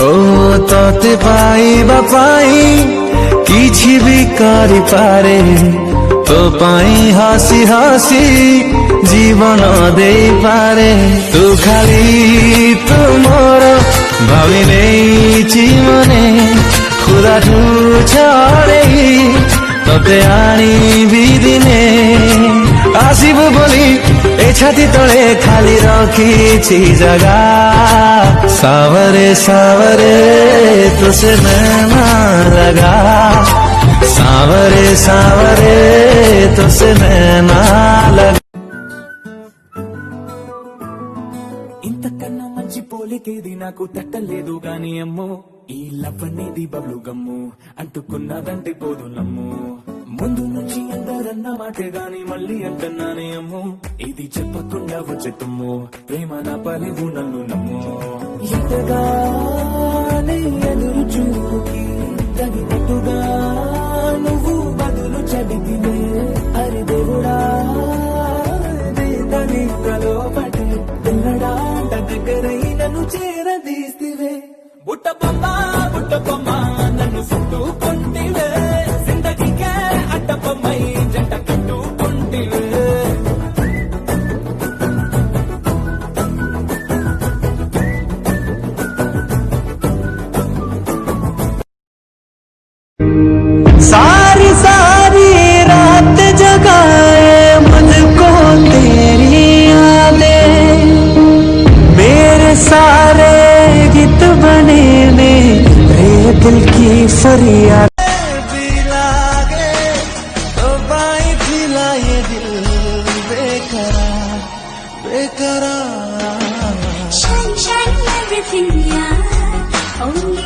ओ तोते पाइबा पाई किछि भी करि पारे तो पाई हसी हसी जीवन दे पारे तू खाली तू मोर भावी नहीं मने खुदा ठू छड़े तोते आनी भी दिने आसिबु बोली ए छाती तले खाली रखी जगह सावरे सावरे तुसे नैना लगा सावरे सावरे तुसे नैना लगा ఇంతకన్నా మంచి పోలికేది నాకు తట్టలేదు గాని అమ్మో ఈ లవ్ అనేది బబ్లు గమ్ము అంటుకున్నదంటే పోదు నమ్ము ముందు నుంచి అందరన్న మాటే గాని మళ్ళీ అంటున్నానే అమ్మో ఇది చెప్పకుండా వచ్చే తుమ్ము ప్రేమ నా పలివు నన్ను నమ్ము ఎంతగానే ఎదురు చూకి తగినట్టుగా నువ్వు బదులు చెబితివే అరి దేవుడా నీతలో పడి పిల్లడా దగ్గరై నన్ను చేరదీస్తివే బుట్ట బొమ్మ నన్ను చుట్టుకుంటివే జిందగీకే అడ్డపమ్మై జంట కట్టుకుంటివే सारी सारी रात जगाए मुझको तेरी यादें मेरे सारे गीत बने मेरे दिल की फरियाद भी लागे तो बाई फिला ये दिल बेकरार बेकरार Shine, shine everything, yeah. Only